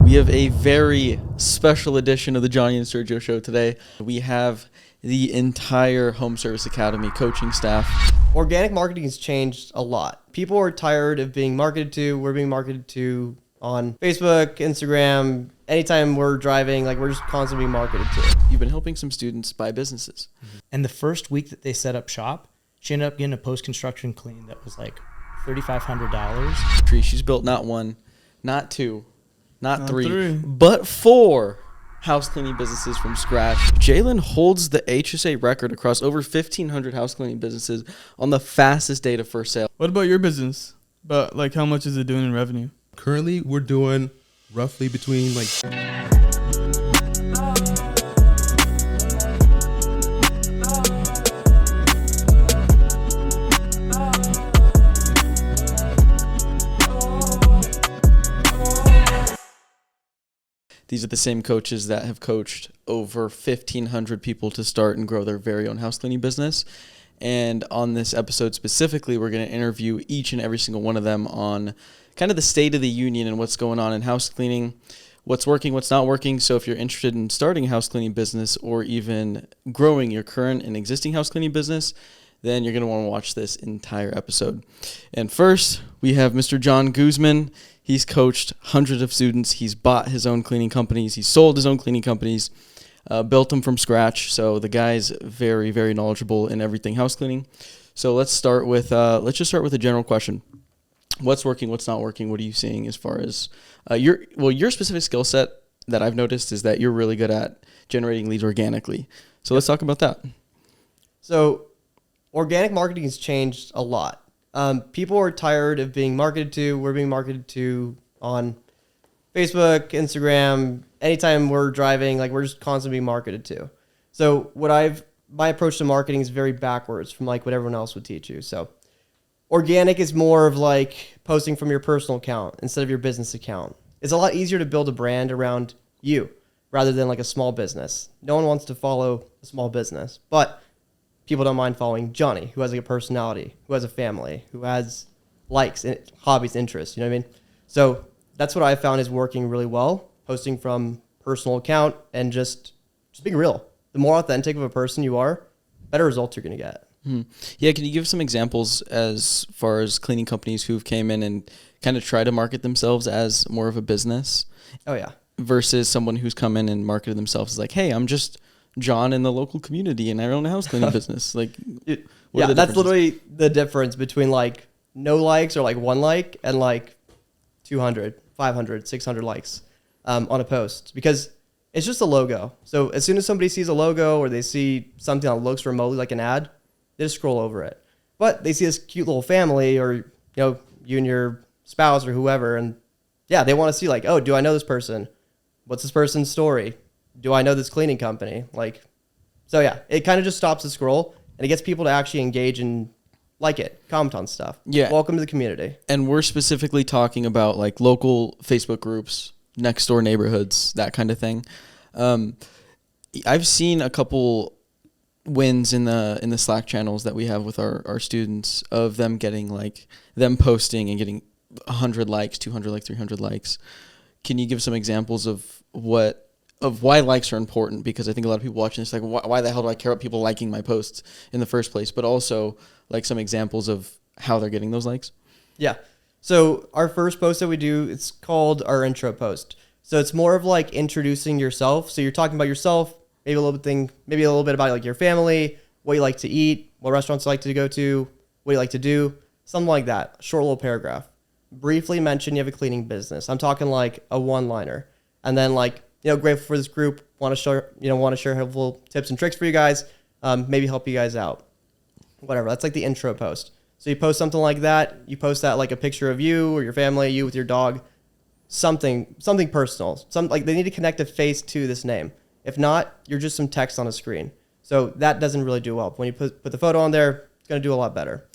We have a very special edition of the Johnny and Sergio show today. We have the entire Home Service Academy coaching staff. Organic marketing has changed a lot. People are tired of being marketed to. We're being marketed to on Facebook, Instagram. Anytime we're driving, we're just constantly being marketed to. You've been helping some students buy businesses. And the first week that they set up shop, she ended up getting a post-construction clean that was like $3,500. She's built not one, not two, not three, but 4 house cleaning businesses from scratch. Jaylen holds the HSA record across over 1,500 house cleaning businesses on the fastest day to first sale. What about your business? But how much is it doing in revenue? Currently, we're doing roughly between These are the same coaches that have coached over 1,500 people to start and grow their very own house cleaning business. And on this episode specifically, we're going to interview each and every single one of them on kind of the state of the union and what's going on in house cleaning, what's working, what's not working. So if you're interested in starting a house cleaning business or even growing your current and existing house cleaning business, then you're going to want to watch this entire episode. And first, we have Mr. John Guzman. He's coached hundreds of students. He's bought his own cleaning companies. He's sold his own cleaning companies, built them from scratch. So the guy's very, very knowledgeable in everything house cleaning. So let's just start with a general question. What's working? What's not working? What are you seeing as far as your specific skill set that I've noticed is that you're really good at generating leads organically. So let's talk about that. So organic marketing has changed a lot. People are tired of being marketed to. We're being marketed to on Facebook, Instagram. Anytime we're driving, we're just constantly being marketed to. So my approach to marketing is very backwards from what everyone else would teach you. So organic is more of posting from your personal account instead of your business account. It's a lot easier to build a brand around you rather than a small business. No one wants to follow a small business, but people don't mind following Johnny, who has a personality, who has a family, who has likes, hobbies, interests. You know what I mean? So that's what I found is working really well, posting from personal account and just being real. The more authentic of a person you are, better results you're going to get. Yeah, can you give some examples as far as cleaning companies who've came in and kind of try to market themselves as more of a business? Oh, yeah. Versus someone who's come in and marketed themselves as hey, I'm just John in the local community and I own a house cleaning business. That's literally the difference between no likes or 1 like and 200, 500, 600 likes on a post, because it's just a logo. So as soon as somebody sees a logo or they see something that looks remotely like an ad, they just scroll over it. But they see this cute little family or you and your spouse or whoever, and they want to see oh, do I know this person? What's this person's story? Do I know this cleaning company? It kind of just stops the scroll and it gets people to actually engage and comment on stuff. Yeah. Welcome to the community. And we're specifically talking about local Facebook groups, next door neighborhoods, that kind of thing. I've seen a couple wins in the Slack channels that we have with our students of them getting them posting and getting 100 likes, 200 likes, 300 likes. Can you give some examples of why likes are important? Because I think a lot of people watching this why the hell do I care about people liking my posts in the first place? But also some examples of how they're getting those likes. Yeah. So our first post that we do, it's called our intro post. So it's more of introducing yourself. So you're talking about yourself, maybe a little bit about your family, what you like to eat, what restaurants you like to go to, what you like to do, something like that. Short little paragraph. Briefly mention you have a cleaning business. I'm talking a one-liner. And then grateful for this group, want to share helpful tips and tricks for you guys, maybe help you guys out. Whatever. That's the intro post. So you post something like that. You post that a picture of you or your family, you with your dog, something personal. They need to connect a face to this name. If not, you're just some text on a screen. So that doesn't really do well. When you put the photo on there, it's going to do a lot better.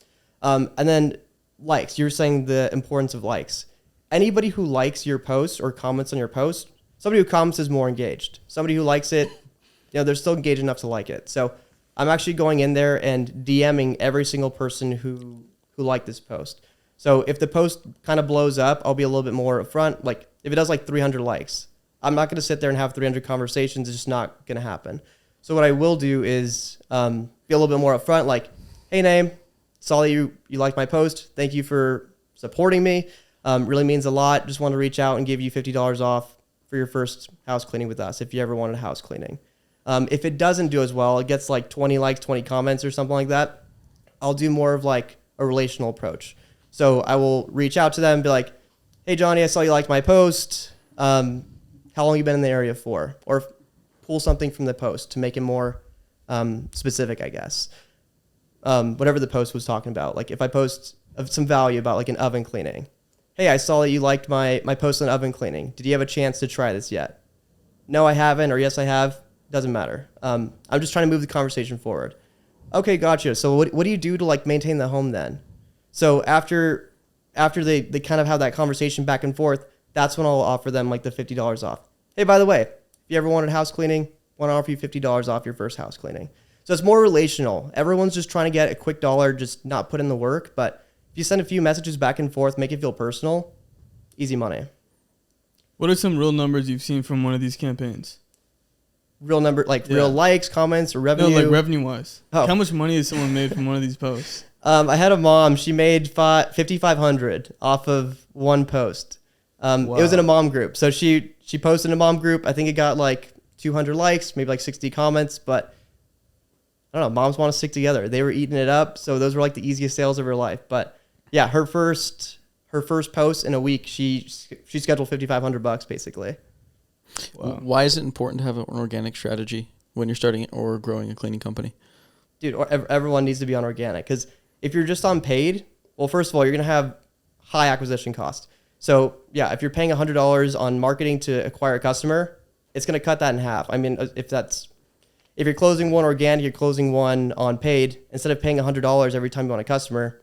And then likes. You're saying the importance of likes. Anybody who likes your post or comments on your post, somebody who comments is more engaged. Somebody who likes it, they're still engaged enough to like it. So I'm actually going in there and DMing every single person who liked this post. So if the post kind of blows up, I'll be a little bit more upfront. if it does like 300 likes, I'm not going to sit there and have 300 conversations. It's just not going to happen. So what I will do is be a little bit more upfront, like, hey, name, saw that you liked my post. Thank you for supporting me. Really means a lot. Just want to reach out and give you $50 off for your first house cleaning with us if you ever wanted a house cleaning. If it doesn't do as well, it gets like 20 likes, 20 comments or something like that, I'll do more of like a relational approach. So I will reach out to them and be like, hey, Johnny, I saw you liked my post. How long you been in the area for? Or pull something from the post to make it more specific, I guess. Whatever the post was talking about. Like if I post of some value about like an oven cleaning. Hey, I saw that you liked my post on oven cleaning. Did you have a chance to try this yet? No, I haven't, or yes, I have. Doesn't matter. I'm just trying to move the conversation forward. Okay, gotcha. So what do you do to like maintain the home then? So after they kind of have that conversation back and forth, that's when I'll offer them like the $50 off. Hey, by the way, if you ever wanted house cleaning, want to offer you $50 off your first house cleaning. So it's more relational. Everyone's just trying to get a quick dollar, just not put in the work. But if you send a few messages back and forth, make it feel personal, easy money. What are some real numbers you've seen from one of these campaigns? Real number, like real likes, comments, or revenue? No, like revenue-wise. Oh. Like how much money has someone made from one of these posts? I had a mom. She made $5,500 off of one post. It was in a mom group. So she posted in a mom group. I think it got like 200 likes, maybe like 60 comments. But I don't know. Moms want to stick together. They were eating it up. So those were like the easiest sales of her life. But yeah, her first post in a week, she scheduled $5,500 basically. Wow. Why is it important to have an organic strategy when you're starting or growing a cleaning company? Dude, everyone needs to be on organic because if you're just on paid, well, first of all, you're going to have high acquisition cost. So yeah, if you're paying $100 on marketing to acquire a customer, it's going to cut that in half. I mean, if you're closing one organic, you're closing one on paid, instead of paying $100 every time you want a customer,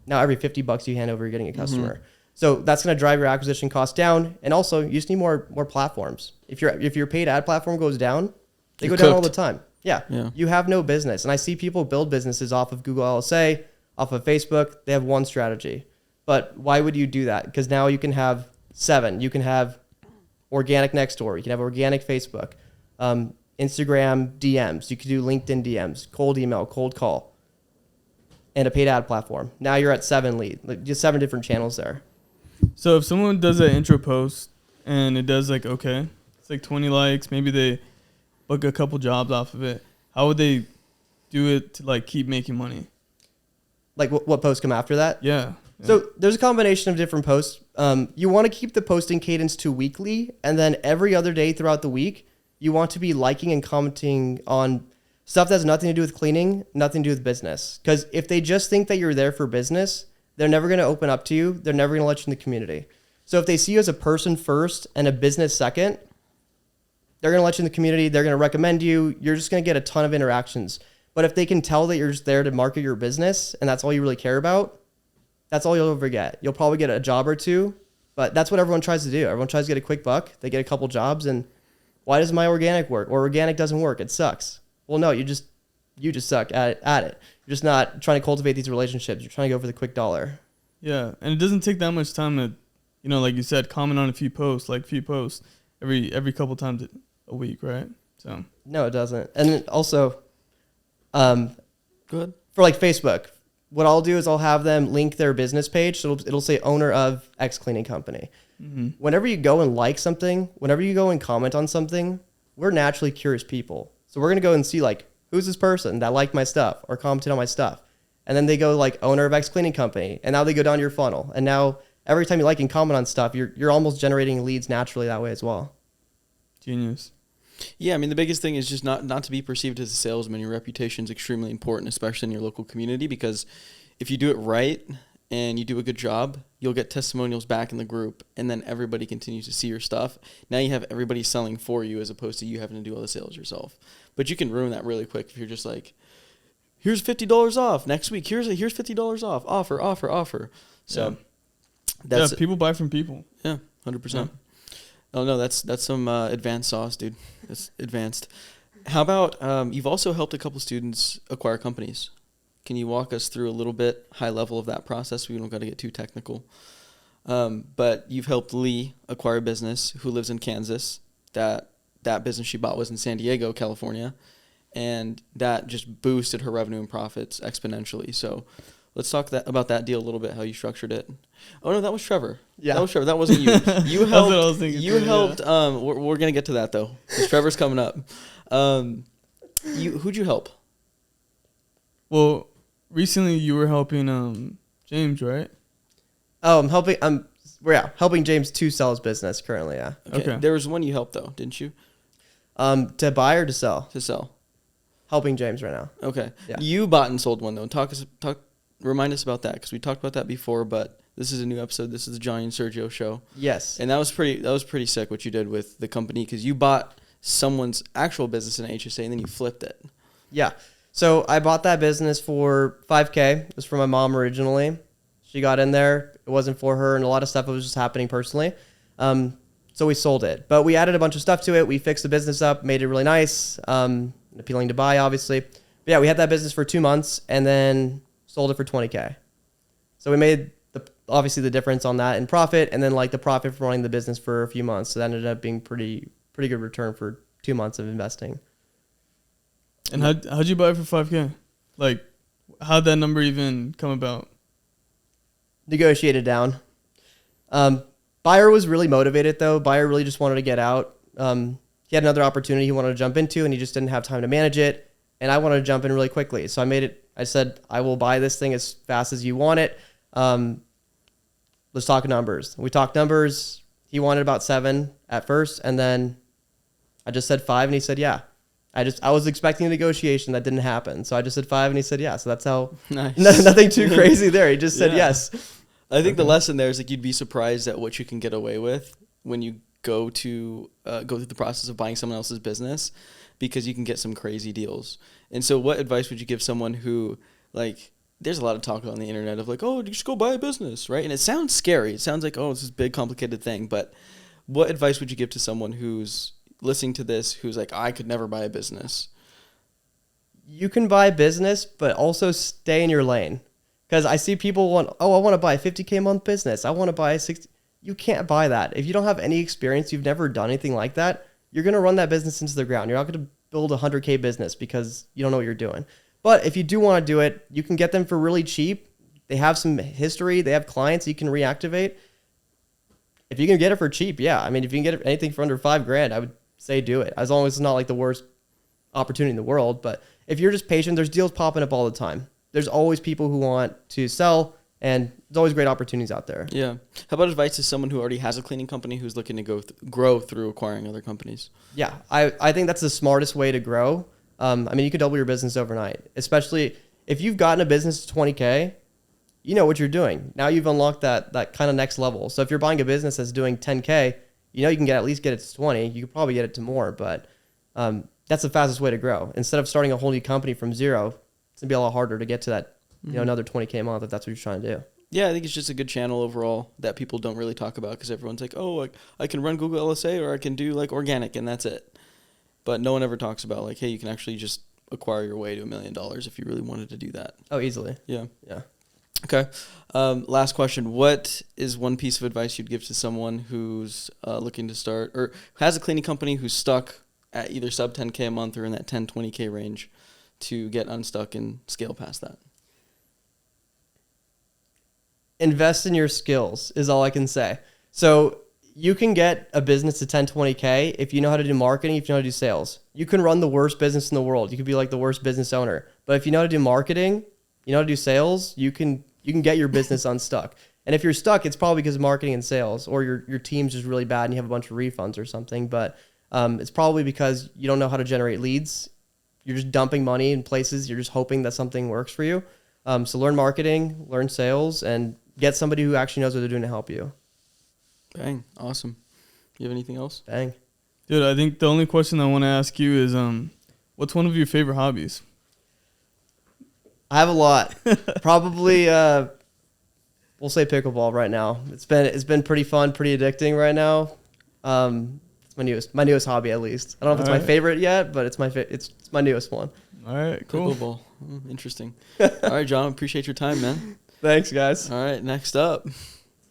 now every $50 you hand over, you're getting a customer. Mm-hmm. So that's going to drive your acquisition cost down. And also you just need more platforms. If your paid ad platform goes down, they go down all the time. Yeah. You have no business. And I see people build businesses off of Google LSA, off of Facebook. They have one strategy. But why would you do that? Because now you can have 7. You can have organic next door. You can have organic Facebook, Instagram DMs. You can do LinkedIn DMs, cold email, cold call, and a paid ad platform. Now you're at 7 leads, like just 7 different channels there. So if someone does an intro post and it does like, okay, it's like 20 likes, maybe they book a couple jobs off of it, how would they do it to like keep making money? Like what posts come after that? Yeah. So there's a combination of different posts. You want to keep the posting cadence to weekly, and then every other day throughout the week, you want to be liking and commenting on stuff that has nothing to do with cleaning, nothing to do with business. Because if they just think that you're there for business, they're never going to open up to you. They're never going to let you in the community. So if they see you as a person first and a business second, they're going to let you in the community. They're going to recommend you. You're just going to get a ton of interactions. But if they can tell that you're just there to market your business and that's all you really care about, that's all you'll ever get. You'll probably get a job or two, but that's what everyone tries to do. Everyone tries to get a quick buck. They get a couple jobs, and why does my organic work? Or organic doesn't work. It sucks. Well, no, you just suck at it. You're just not trying to cultivate these relationships. You're trying to go for the quick dollar. Yeah, and it doesn't take that much time to, like you said, comment on a few posts every couple times a week, right? So no, it doesn't. And also, go ahead. For like Facebook, what I'll do is I'll have them link their business page. So it'll say owner of X cleaning company. Mm-hmm. Whenever you go and like something, whenever you go and comment on something, we're naturally curious people. So we're going to go and see like, who's this person that liked my stuff or commented on my stuff? And then they go like owner of X cleaning company. And now they go down your funnel. And now every time you like and comment on stuff, you're almost generating leads naturally that way as well. Genius. Yeah, I mean, the biggest thing is just not to be perceived as a salesman. Your reputation is extremely important, especially in your local community, because if you do it right and you do a good job, you'll get testimonials back in the group, and then everybody continues to see your stuff. Now you have everybody selling for you as opposed to you having to do all the sales yourself. But you can ruin that really quick if you're just like, here's $50 off. Next week, here's $50 off. Offer. So that's people buy from people. Yeah, 100%. Yeah. Oh, no, that's some advanced sauce, dude. That's advanced. How about you've also helped a couple students acquire companies. Can you walk us through a little bit high level of that process? We don't got to get too technical. But you've helped Lee acquire a business who lives in Kansas. That business she bought was in San Diego, California, and that just boosted her revenue and profits exponentially. So let's talk about that deal a little bit, how you structured it. Oh, no, that was Trevor. Yeah. That was Trevor. That wasn't you. You That's what I helped. was thinking You too, helped. We're going to get to that, though, 'cause Trevor's coming up. Who'd you help? Well, recently you were helping James, right? Oh, helping James to sell his business currently. Yeah. Okay. There was one you helped, though, didn't you? To buy or to sell? To sell. Helping James right now. Okay. Yeah. You bought and sold one, though. Remind us about that, because we talked about that before, but this is a new episode. This is the Johnny and Sergio show. Yes. And that was pretty sick what you did with the company, because you bought someone's actual business in HSA and then you flipped it. Yeah. So I bought that business for $5K. It was for my mom originally. She got in there. It wasn't for her, and a lot of stuff was just happening personally. So we sold it. But we added a bunch of stuff to it. We fixed the business up, made it really nice, appealing to buy, obviously. But yeah, we had that business for 2 months and then sold it for $20K. So we made obviously the difference on that in profit, and then like the profit from running the business for a few months. So that ended up being pretty good return for 2 months of investing. And how'd you buy it for $5K? Like, how'd that number even come about? Negotiated down. Buyer was really motivated though. Buyer really just wanted to get out. He had another opportunity he wanted to jump into, and he just didn't have time to manage it. And I wanted to jump in really quickly. So I said, I will buy this thing as fast as you want it. Let's talk numbers. We talked numbers. He wanted about 7 at first, and then I just said 5, and he said, yeah. I was expecting a negotiation. That didn't happen. So I just said 5, and he said, yeah. So that's how, Nice. nothing too crazy there. He just said yes. I think the lesson there is like you'd be surprised at what you can get away with when you go through the process of buying someone else's business, because you can get some crazy deals. And so what advice would you give someone who, like, there's a lot of talk on the internet of like, oh, just go buy a business, right? And it sounds scary. It sounds like, oh, it's this big complicated thing. But what advice would you give to someone who's listening to this, who's like, I could never buy a business? You can buy business, but also stay in your lane. Because I see people I want to buy a 50K a month business. I want to buy a 60. You can't buy that. If you don't have any experience, you've never done anything like that, you're going to run that business into the ground. You're not going to build a 100K business because you don't know what you're doing. But if you do want to do it, you can get them for really cheap. They have some history. They have clients you can reactivate. If you can get it for cheap, yeah. I mean, if you can get anything for under $5,000, I would say do it. As long as it's not like the worst opportunity in the world. But if you're just patient, there's deals popping up all the time. There's always people who want to sell, and there's always great opportunities out there. Yeah. How about advice to someone who already has a cleaning company who's looking to grow through acquiring other companies? Yeah, I think that's the smartest way to grow. I mean, you could double your business overnight, especially if you've gotten a business to 20K, you know what you're doing. Now you've unlocked that kind of next level. So if you're buying a business that's doing 10K, you know you can at least get it to 20. You could probably get it to more, but that's the fastest way to grow. Instead of starting a whole new company from zero, it's gonna be a lot harder to get to that, another 20K a month if that's what you're trying to do. Yeah, I think it's just a good channel overall that people don't really talk about, because everyone's like, oh, I can run Google LSA, or I can do like organic, and that's it. But no one ever talks about like, hey, you can actually just acquire your way to $1 million if you really wanted to do that. Oh, easily. Yeah. Yeah. Okay. Last question. What is one piece of advice you'd give to someone who's looking to start, or has a cleaning company who's stuck at either sub 10K a month or in that 10, 20K range, to get unstuck and scale past that? Invest in your skills is all I can say. So you can get a business to 10, 20K if you know how to do marketing, if you know how to do sales. You can run the worst business in the world. You could be like the worst business owner. But if you know how to do marketing, you know how to do sales, you can get your business unstuck. And if you're stuck, it's probably because of marketing and sales, or your team's just really bad and you have a bunch of refunds or something. But it's probably because you don't know how to generate leads. You're just dumping money in places. You're just hoping that something works for you. So learn marketing, learn sales, and get somebody who actually knows what they're doing to help you. Bang. Awesome. You have anything else? Bang. Dude, I think the only question I want to ask you is, what's one of your favorite hobbies? I have a lot. Probably, we'll say pickleball right now. It's been pretty fun, pretty addicting right now. It's my newest hobby, at least. I don't know if it's my favorite yet, but it's my newest one. All right, cool. Pickleball. Interesting. All right, John. Appreciate your time, man. Thanks, guys. All right. Next up.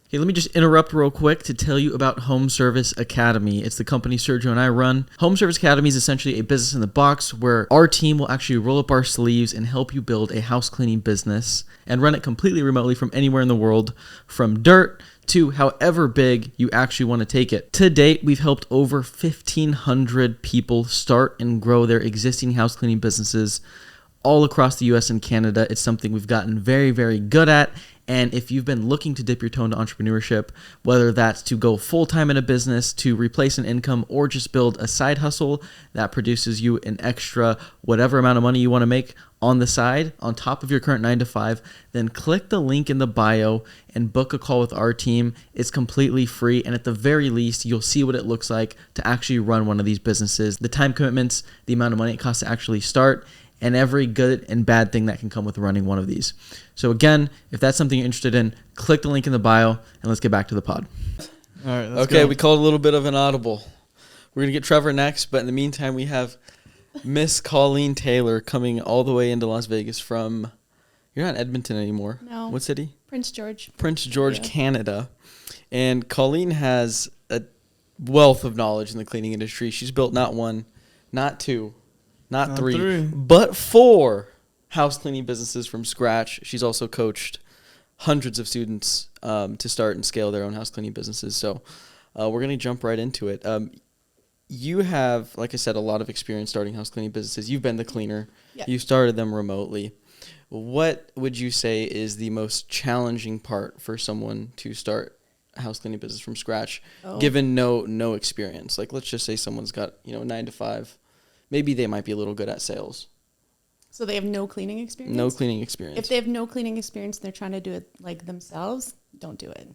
Okay, let me just interrupt real quick to tell you about Home Service Academy. It's the company Sergio and I run. Home Service Academy is essentially a business in the box where our team will actually roll up our sleeves and help you build a house cleaning business and run it completely remotely from anywhere in the world, from dirt to however big you actually want to take it. To date, we've helped over 1,500 people start and grow their existing house cleaning businesses all across the US and Canada. It's something we've gotten very, very good at. And if you've been looking to dip your toe into entrepreneurship, whether that's to go full-time in a business, to replace an income, or just build a side hustle that produces you an extra whatever amount of money you want to make on the side, on top of your current 9 to 5, then click the link in the bio and book a call with our team. It's completely free. And at the very least, you'll see what it looks like to actually run one of these businesses, the time commitments, the amount of money it costs to actually start, and every good and bad thing that can come with running one of these. So again, if that's something you're interested in, click the link in the bio, and let's get back to the pod. All right. Let's Okay, go. we called a little bit of an audible. We're going to get Trevor next, but in the meantime, we have Miss Coleen Taylor coming all the way into Las Vegas from, you're not in Edmonton anymore. No. What city? Prince George. Prince George, Yeah. Canada. And Coleen has a wealth of knowledge in the cleaning industry. She's built not one, not two, not three, but 4 house cleaning businesses from scratch. She's also coached hundreds of students to start and scale their own house cleaning businesses. So we're going to jump right into it. You have, like I said, a lot of experience starting house cleaning businesses. You've been the cleaner. Yeah. You started them remotely. What would you say is the most challenging part for someone to start a house cleaning business from scratch, given no experience? Like, let's just say someone's got, 9 to 5. Maybe they might be a little good at sales. So they have no cleaning experience? No cleaning experience. If they have no cleaning experience and they're trying to do it like themselves, don't do it.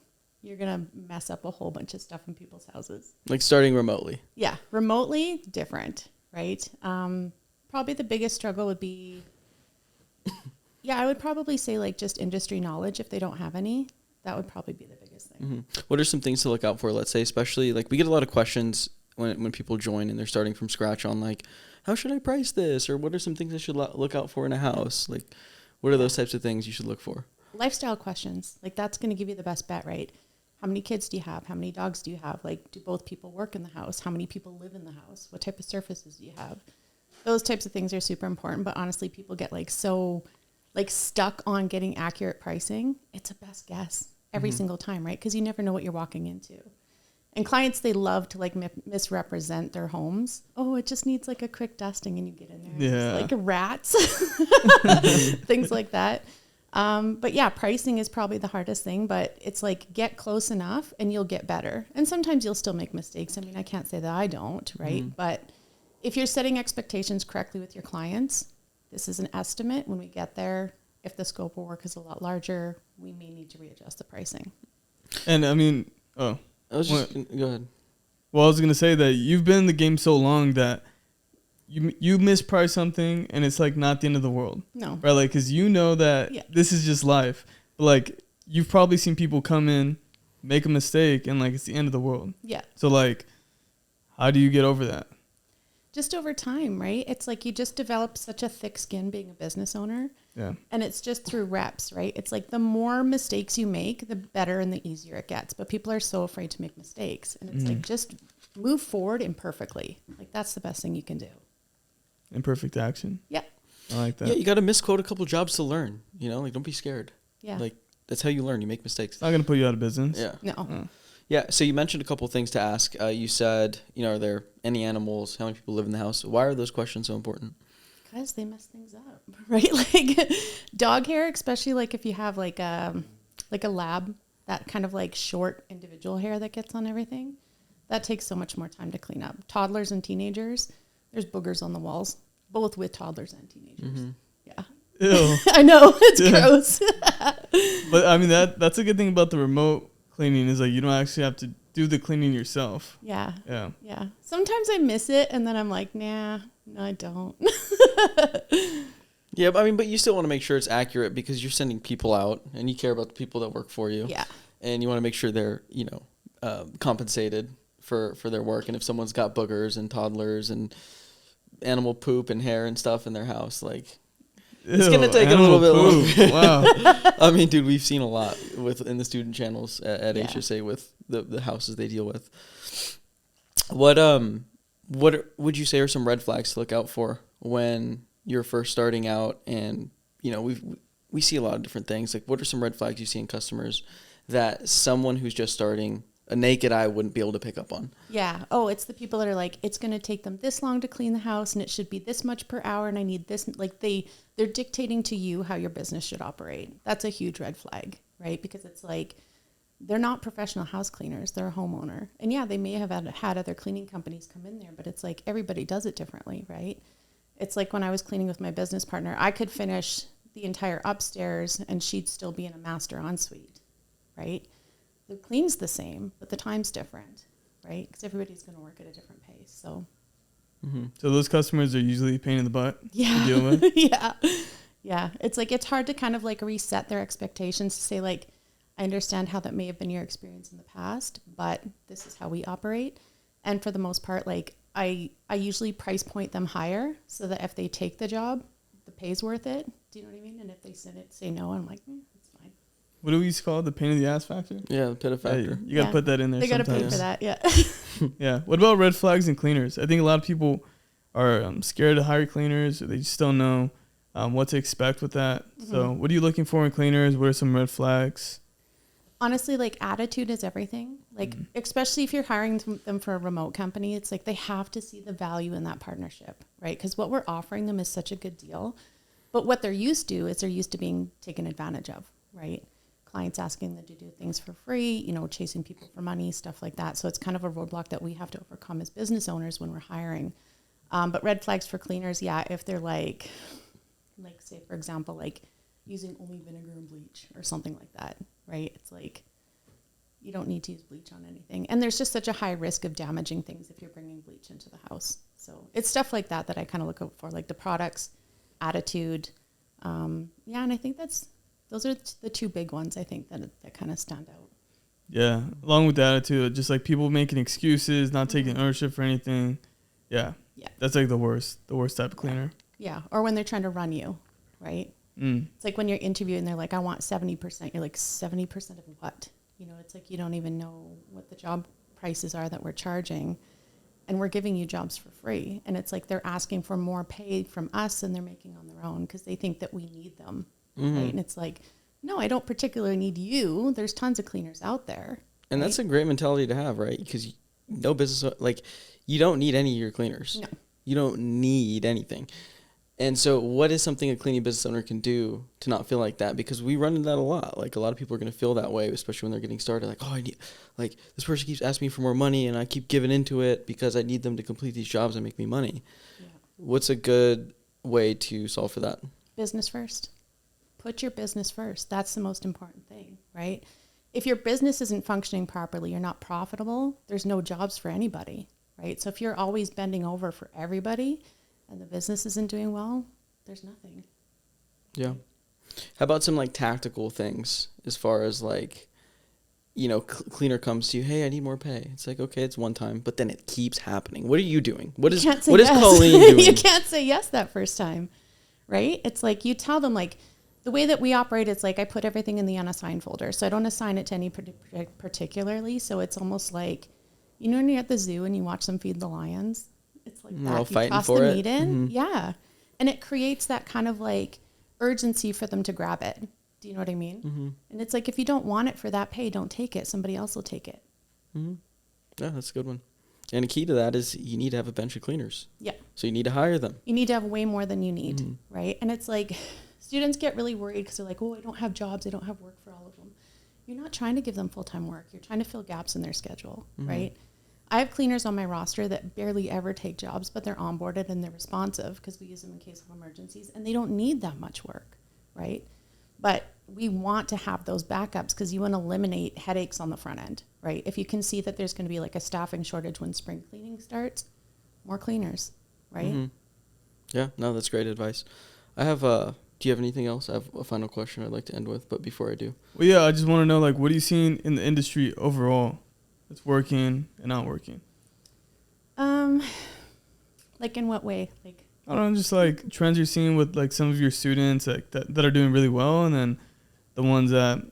You're going to mess up a whole bunch of stuff in people's houses. Like starting remotely. Yeah. Remotely, different, right? Probably the biggest struggle would be, I would probably say like just industry knowledge if they don't have any. That would probably be the biggest thing. Mm-hmm. What are some things to look out for, let's say, especially like we get a lot of questions when people join and they're starting from scratch on like, how should I price this? Or what are some things I should look out for in a house? Like, what are those types of things you should look for? Lifestyle questions. Like that's going to give you the best bet, right? How many kids do you have? How many dogs do you have? Like, do both people work in the house? How many people live in the house? What type of surfaces do you have? Those types of things are super important. But honestly, people get like so like stuck on getting accurate pricing. It's a best guess every single time, right? Because you never know what you're walking into. And clients, they love to like misrepresent their homes. Oh, it just needs like a quick dusting and you get in there. Yeah. It's like rats, things like that. But yeah, pricing is probably the hardest thing, but it's like get close enough and you'll get better. And sometimes you'll still make mistakes. I mean, I can't say that I don't, right? But if you're setting expectations correctly with your clients, this is an estimate. When we get there, if the scope of work is a lot larger, we may need to readjust the pricing. And I mean, I was just go ahead. Well, I was gonna say that you've been in the game so long that you misprice something and it's like not the end of the world. No. Right? Like, cause you know that this is just life. But like, you've probably seen people come in, make a mistake, and like it's the end of the world. Yeah. So like, how do you get over that? Just over time, right? It's like you just develop such a thick skin being a business owner. Yeah. And it's just through reps, right? It's like the more mistakes you make, the better and the easier it gets. But people are so afraid to make mistakes. And it's like, just move forward imperfectly. Like that's the best thing you can do. Imperfect action. Yeah. I like that. Yeah, you got to misquote a couple jobs to learn. Like don't be scared. Yeah. Like that's how you learn. You make mistakes. It's not gonna put you out of business. Yeah. No. Yeah. So you mentioned a couple things to ask. You said, are there any animals? How many people live in the house? Why are those questions so important? Because they mess things up, right? Like dog hair, especially like if you have like a lab, that kind of like short individual hair that gets on everything, that takes so much more time to clean up. Toddlers and teenagers, there's boogers on the walls, both with toddlers and teenagers. Yeah. Ew. I know, it's gross. But I mean that's a good thing about the remote cleaning is like you don't actually have to do the cleaning yourself. Yeah. Yeah. Yeah. Sometimes I miss it and then I'm like, nah, no, I don't. Yeah, but you still want to make sure it's accurate because you're sending people out and you care about the people that work for you. Yeah. And you want to make sure they're, compensated for their work. And if someone's got boogers and toddlers and animal poop and hair and stuff in their house, like It's gonna Ew, take a little animal bit poop. longer. Wow. I mean, dude, we've seen a lot in the student channels at Yeah. HSA with the houses they deal with. What would you say are some red flags to look out for when you're first starting out? And we see a lot of different things. Like, what are some red flags you see in customers that someone who's just starting, a naked eye, wouldn't be able to pick up on? Yeah. Oh, it's the people that are like, it's going to take them this long to clean the house and it should be this much per hour and I need this. Like they're dictating to you how your business should operate. That's a huge red flag, right? Because it's like, they're not professional house cleaners. They're a homeowner. And yeah, they may have had other cleaning companies come in there, but it's like everybody does it differently, right? It's like when I was cleaning with my business partner, I could finish the entire upstairs and she'd still be in a master ensuite, right? The clean's the same, but the time's different, right? Because everybody's going to work at a different pace. So, So those customers are usually a pain in the butt yeah. to deal with. Yeah. Yeah. It's like, it's hard to kind of like reset their expectations to say like, I understand how that may have been your experience in the past, but this is how we operate. And for the most part, like I usually price point them higher so that if they take the job, the pay's worth it. Do you know what I mean? And if they say no, I'm like, it's fine. What do we used to call it? The pain in the ass factor? Yeah, the pit of Yeah, factor. you got to put that in there They got to sometimes. pay for that. Yeah. Yeah. What about red flags and cleaners? I think a lot of people are scared to hire cleaners, or they just don't know what to expect with that. So what are you looking for in cleaners? What are some red flags? Honestly, like attitude is everything. Like, especially if you're hiring them for a remote company, it's like they have to see the value in that partnership, right? Because what we're offering them is such a good deal. But what they're used to is they're used to being taken advantage of, right? Clients asking them to do things for free, chasing people for money, stuff like that. So it's kind of a roadblock that we have to overcome as business owners when we're hiring. But red flags for cleaners, yeah, if they're like say, for example, like using only vinegar and bleach or something like that, right? It's like, you don't need to use bleach on anything. And there's just such a high risk of damaging things if you're bringing bleach into the house. So it's stuff like that I kind of look out for, like the products, attitude. And I think those are the two big ones, I think, that kind of stand out. Yeah. Along with the attitude, just like people making excuses, not taking ownership for anything. Yeah. Yeah. That's like the worst type of cleaner. Yeah. Or when they're trying to run you, right? It's like when you're interviewing, they're like, I want 70%. You're like, 70% of what? It's like you don't even know what the job prices are that we're charging. And we're giving you jobs for free. And it's like they're asking for more pay from us than they're making on their own because they think that we need them. Right? And it's like, no, I don't particularly need you. There's tons of cleaners out there. And right? that's a great mentality to have, right? Because no business, like, you don't need any of your cleaners. No. You don't need anything. And so what is something a cleaning business owner can do to not feel like that? Because we run into that a lot. Like, a lot of people are going to feel that way, especially when they're getting started. Like, oh, this person keeps asking me for more money and I keep giving into it because I need them to complete these jobs and make me money. Yeah. What's a good way to solve for that? Business first. Put your business first. That's the most important thing, right? If your business isn't functioning properly, you're not profitable, there's no jobs for anybody, right? So if you're always bending over for everybody and the business isn't doing well, there's nothing. Yeah. How about some, like, tactical things as far as, like, cleaner comes to you, hey, I need more pay. It's like, okay, it's one time, but then it keeps happening. What are you doing? What is yes. Coleen doing? You can't say yes that first time, right? It's like you tell them, like, the way that we operate is like I put everything in the unassigned folder. So I don't assign it to any particularly. So it's almost like, when you're at the zoo and you watch them feed the lions, it's like that. All You fighting toss for the it. meat in. Mhm. Yeah. And it creates that kind of like urgency for them to grab it. Do you know what I mean? Mm-hmm. And it's like, if you don't want it for that pay, don't take it. Somebody else will take it. Mm-hmm. Yeah, that's a good one. And a key to that is you need to have a bench of cleaners. Yeah. So you need to hire them. You need to have way more than you need, Mm-hmm. right? And it's like students get really worried because they're like, oh, I don't have jobs. I don't have work for all of them. You're not trying to give them full-time work. You're trying to fill gaps in their schedule, right? I have cleaners on my roster that barely ever take jobs, but they're onboarded and they're responsive because we use them in case of emergencies, and they don't need that much work, right? But we want to have those backups because you want to eliminate headaches on the front end, right? If you can see that there's going to be like a staffing shortage when spring cleaning starts, more cleaners, right? Mm-hmm. Yeah, no, that's great advice. I have, do you have anything else? I have a final question I'd like to end with, but before I do. Well, yeah, I just want to know, like, what are you seeing in the industry overall that's working and not working? Like in what way? Like I don't know, just like trends you're seeing with like some of your students like that are doing really well, and then the ones that,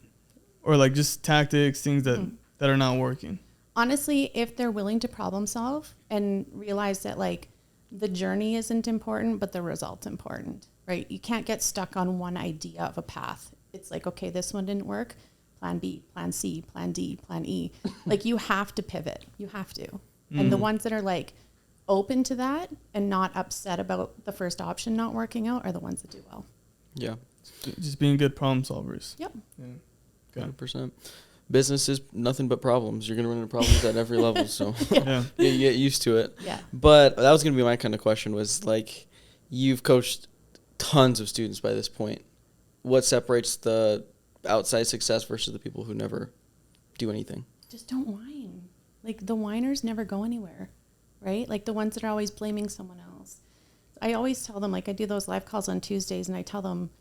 or like just tactics, things that are not working. Honestly, if they're willing to problem solve and realize that like the journey isn't important, but the result's important, right? You can't get stuck on one idea of a path. It's like, okay, this one didn't work. Plan B, plan C, plan D, plan E. Like you have to pivot. You have to. And the ones that are like open to that and not upset about the first option not working out are the ones that do well. Yeah. Just being good problem solvers. Yep. Yeah. 100%. Business is nothing but problems. You're going to run into problems at every level. So Yeah. you get used to it. Yeah. But that was going to be my kind of question was like, you've coached tons of students by this point. What separates the outside success versus the people who never do anything? Just don't whine. Like the whiners never go anywhere, right? Like the ones that are always blaming someone else. I always tell them, like I do those live calls on Tuesdays and I tell them,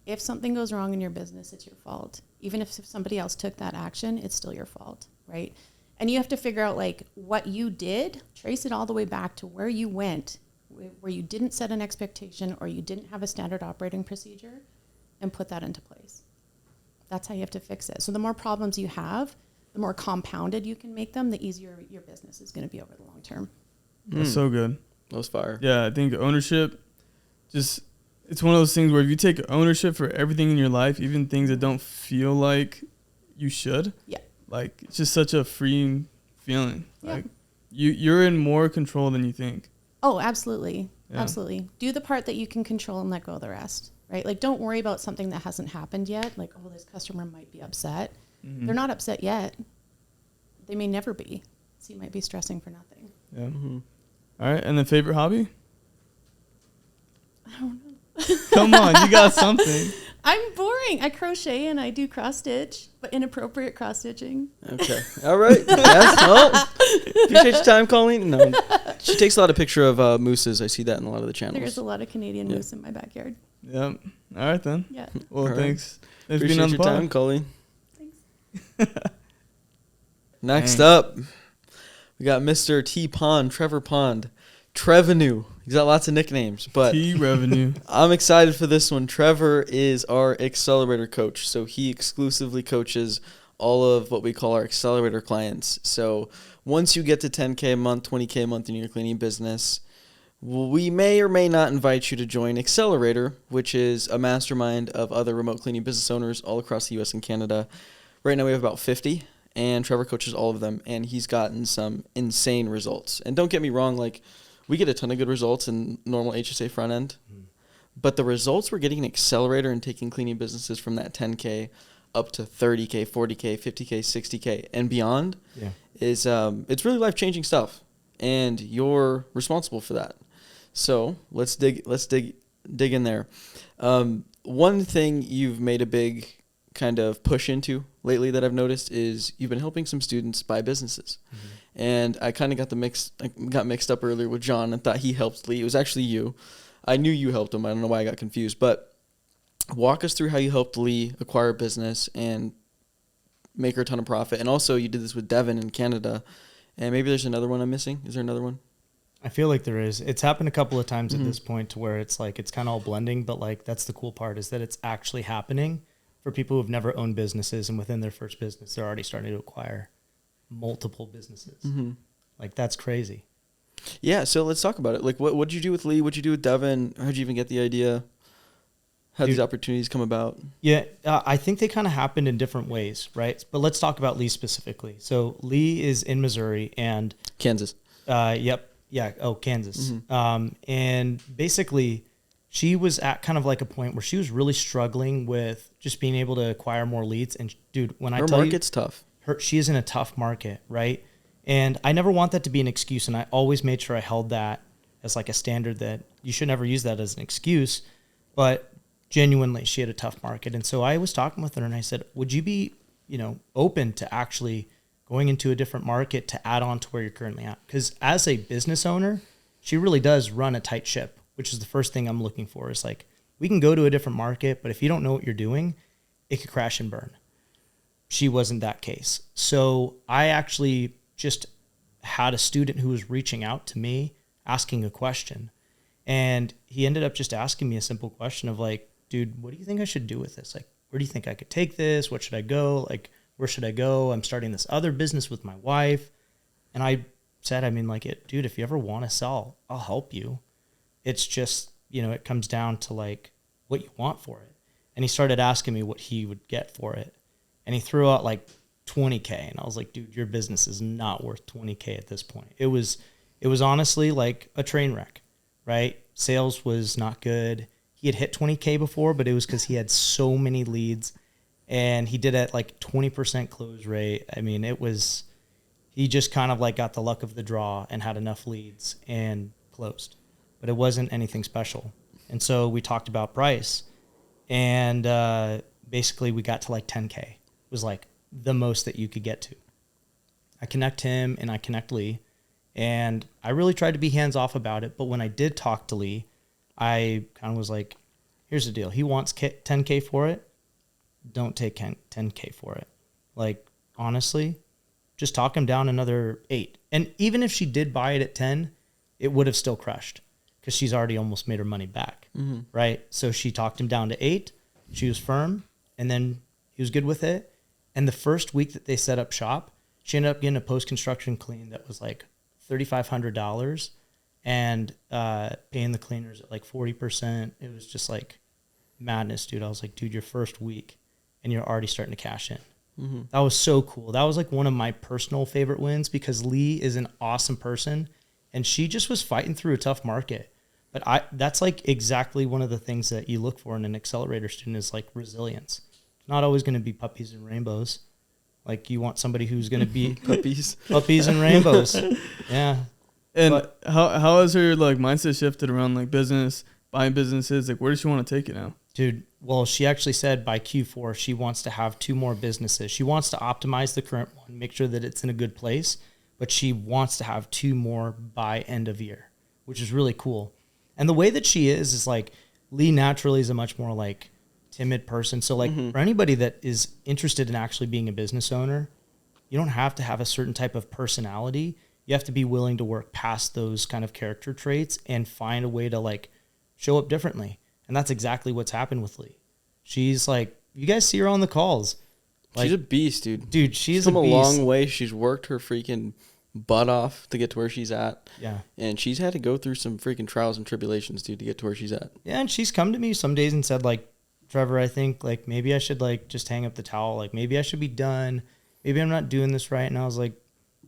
if something goes wrong in your business, it's your fault. Even if somebody else took that action, it's still your fault, right? And you have to figure out like what you did, trace it all the way back to where you went, where you didn't set an expectation or you didn't have a standard operating procedure, and put that into place. That's how you have to fix it. So the more problems you have, the more compounded you can make them, the easier your business is going to be over the long term. That's so good. That was fire. Yeah, I think ownership, just, it's one of those things where if you take ownership for everything in your life, even things that don't feel like you should, Yeah. like it's just such a freeing feeling. Yeah. Like you're in more control than you think. Oh, absolutely. Yeah. Absolutely. Do the part that you can control and let go of the rest, right? Like don't worry about something that hasn't happened yet. Like, oh, this customer might be upset. Mm-hmm. They're not upset yet. They may never be. So you might be stressing for nothing. Yeah. Mm-hmm. All right, and then favorite hobby? I don't know. Come on, you got something. I'm boring. I crochet and I do cross stitch, but inappropriate cross stitching. Okay. All right. Yes. Well, appreciate your time, Coleen. No, she takes a lot of picture of mooses. I see that in a lot of the channels. There's a lot of Canadian moose in my backyard. Yep. All right then. Yeah. Well, All right. thanks. Thanks for Appreciate being on the your pod. time, Coleen. Thanks. Next Dang. up, we got Mr. T Pond, Trevor Pond, Trevenu. He's got lots of nicknames, but T revenue. I'm excited for this one. Trevor is our accelerator coach, so he exclusively coaches all of what we call our accelerator clients. So once you get to 10K a month, 20K a month in your cleaning business, we may or may not invite you to join Accelerator, which is a mastermind of other remote cleaning business owners all across the U.S. and Canada. Right now we have about 50, and Trevor coaches all of them, and he's gotten some insane results. And don't get me wrong, like we get a ton of good results in normal HSA front end, but the results we're getting in Accelerator and taking cleaning businesses from that 10K up to 30K, 40K, 50K, 60K, and beyond is it's really life-changing stuff, and you're responsible for that. So let's dig in there. One thing you've made a big kind of push into lately that I've noticed is you've been helping some students buy businesses. Mm-hmm. And I kind of got mixed up earlier with John and thought he helped Lee. It was actually you. I knew you helped him. I don't know why I got confused, but walk us through how you helped Lee acquire a business and make her a ton of profit. And also you did this with Devin in Canada. And maybe there's another one I'm missing. Is there another one? I feel like there is. It's happened a couple of times at this point to where it's like it's kind of all blending, but like that's the cool part is that it's actually happening for people who've never owned businesses, and within their first business, they're already starting to acquire multiple businesses. Mm-hmm. Like that's crazy. Yeah. So let's talk about it. Like what'd you do with Lee? What'd you do with Devin? How'd you even get the idea? How'd these opportunities come about? Yeah, I think they kind of happened in different ways, right? But let's talk about Lee specifically. So Lee is in Missouri and Kansas. Yep. Yeah. Oh, Kansas. Mm-hmm. And basically she was at kind of like a point where she was really struggling with just being able to acquire more leads. And dude, when I tell you, her market's tough. She is in a tough market, right? And I never want that to be an excuse. And I always made sure I held that as like a standard that you should never use that as an excuse. But genuinely, she had a tough market. And so I was talking with her and I said, would you be, open to actually going into a different market to add on to where you're currently at? Because as a business owner, she really does run a tight ship, which is the first thing I'm looking for. Is like, we can go to a different market, but if you don't know what you're doing, it could crash and burn. She wasn't that case. So I actually just had a student who was reaching out to me, asking a question. And he ended up just asking me a simple question of like, dude, what do you think I should do with this? Like, where do you think I could take this? What should I go? Like, where should I go? I'm starting this other business with my wife. And I said, I mean, like, dude, if you ever want to sell, I'll help you. It's just, it comes down to like what you want for it. And he started asking me what he would get for it. And he threw out like $20K. And I was like, dude, your business is not worth $20K at this point. It was honestly like a train wreck, right? Sales was not good. He had hit $20K before, but it was because he had so many leads and he did it at like 20% close rate. I mean, he just kind of like got the luck of the draw and had enough leads and closed, but it wasn't anything special. And so we talked about price and basically we got to like 10K. It was like the most that you could get to. I connect him and I connect Lee. And I really tried to be hands off about it. But when I did talk to Lee, I kind of was like, here's the deal. He wants 10K for it. Don't take 10K for it. Like, honestly, just talk him down another 8. And even if she did buy it at 10, it would have still crushed because she's already almost made her money back. Mm-hmm. Right. So she talked him down to 8. She was firm and then he was good with it. And the first week that they set up shop, she ended up getting a post-construction clean that was like $3,500 and paying the cleaners at like 40%. It was just like madness, dude. I was like, dude, your first week and you're already starting to cash in. Mm-hmm. That was so cool. That was like one of my personal favorite wins because Lee is an awesome person and she just was fighting through a tough market. But that's like exactly one of the things that you look for in an accelerator student is like resilience. It's not always going to be puppies and rainbows. Like you want somebody who's going to be puppies and rainbows. Yeah. And how has her like mindset shifted around like business, buying businesses? Like where does she want to take it now? Dude, well, she actually said by Q4, she wants to have 2 more businesses. She wants to optimize the current one, make sure that it's in a good place, but she wants to have 2 more by end of year, which is really cool. And the way that she is like Lee naturally is a much more like timid person. So like for anybody that is interested in actually being a business owner, you don't have to have a certain type of personality. You have to be willing to work past those kind of character traits and find a way to like show up differently. And that's exactly what's happened with Lee. She's like, you guys see her on the calls. Like, she's a beast, dude. Dude, she's come a beast. long way. She's worked her freaking butt off to get to where she's at. Yeah. And she's had to go through some freaking trials and tribulations, dude, to get to where she's at. Yeah, and she's come to me some days and said like, Trevor, I think like maybe I should like just hang up the towel. Like maybe I should be done. Maybe I'm not doing this right. And I was like,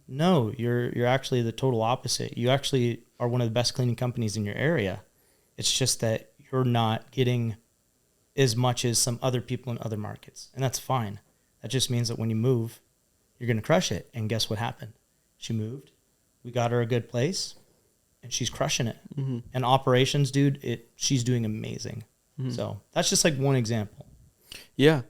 no, you're actually the total opposite. You actually are one of the best cleaning companies in your area. It's just that you're not getting as much as some other people in other markets. And that's fine. That just means that when you move, you're going to crush it. And guess what happened? She moved. We got her a good place and she's crushing it. Mm-hmm. And operations, dude, she's doing amazing. Mm-hmm. So that's just like one example. Yeah.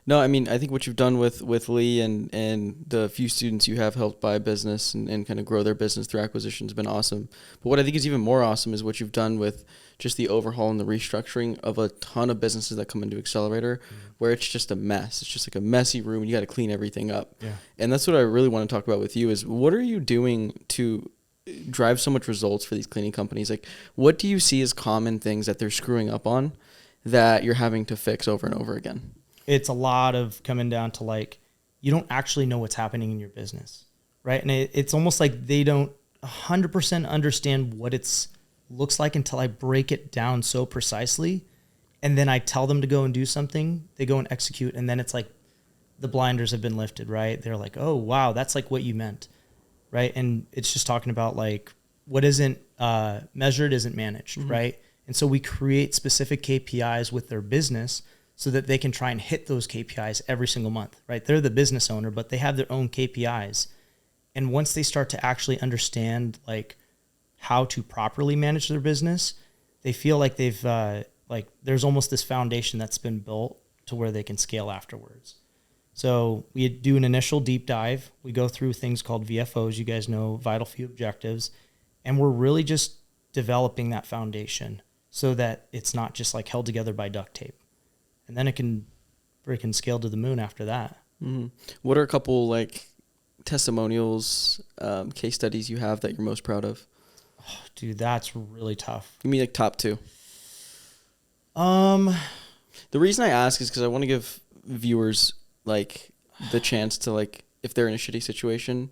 No, I mean, I think what you've done with Lee and the few students you have helped buy a business and kind of grow their business through acquisition has been awesome. But what I think is even more awesome is what you've done with just the overhaul and the restructuring of a ton of businesses that come into Accelerator, where it's just a mess. It's just like a messy room. You got to clean everything up. Yeah. And that's what I really want to talk about with you is what are you doing to drive so much results for these cleaning companies? Like, what do you see as common things that they're screwing up on that you're having to fix over and over again? It's a lot of coming down to like, you don't actually know what's happening in your business, right? And it's almost like they don't 100% understand what it's looks like until I break it down so precisely. And then I tell them to go and do something, they go and execute. And then it's like the blinders have been lifted, right? They're like, oh, wow, that's like what you meant, right? And it's just talking about like what isn't measured isn't managed, right? And so we create specific KPIs with their business so that they can try and hit those KPIs every single month, right? They're the business owner, but they have their own KPIs. And once they start to actually understand like how to properly manage their business, they feel like they've like there's almost this foundation that's been built to where they can scale afterwards. So we do an initial deep dive. We go through things called VFOs, you guys know, vital few objectives, and we're really just developing that foundation so that it's not just like held together by duct tape. And then it can freaking scale to the moon after that. Mm-hmm. What are a couple like testimonials, case studies you have that you're most proud of? Dude, that's really tough. Give me like top 2. Um, The reason I ask is because I want to give viewers like the chance to, like, if they're in a shitty situation,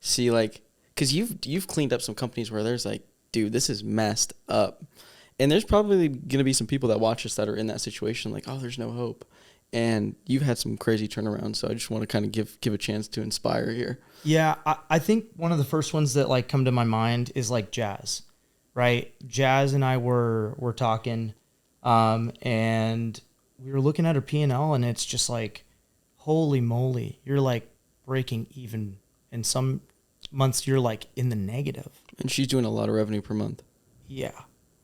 see, like, because you've cleaned up some companies where there's like, dude, this is messed up, and there's probably gonna be some people that watch us that are in that situation, like, oh, there's no hope, and you've had some crazy turnarounds. So I just want to kind of give a chance to inspire here. yeah, I think one of the first ones that like come to my mind is like Jazz, right? Jazz and I were talking, and we were looking at her P&L, and it's just like, holy moly, you're like breaking even. In some months, you're like in the negative. And she's doing a lot of revenue per month. Yeah.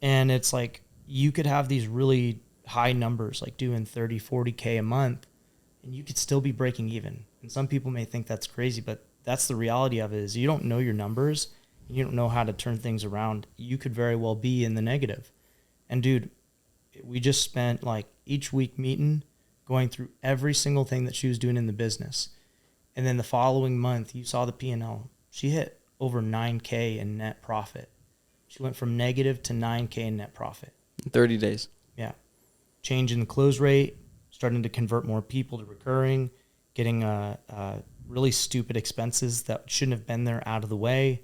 And it's like you could have these really high numbers, like doing 30, 40K a month, and you could still be breaking even. And some people may think that's crazy, but that's the reality of it is you don't know your numbers. You don't know how to turn things around. You could very well be in the negative. And dude, we just spent like each week meeting, going through every single thing that she was doing in the business. And then the following month, you saw the P&L. She hit over 9K in net profit. She went from negative to 9K in net profit. 30 days. Yeah. Changing the close rate, starting to convert more people to recurring, getting really stupid expenses that shouldn't have been there out of the way,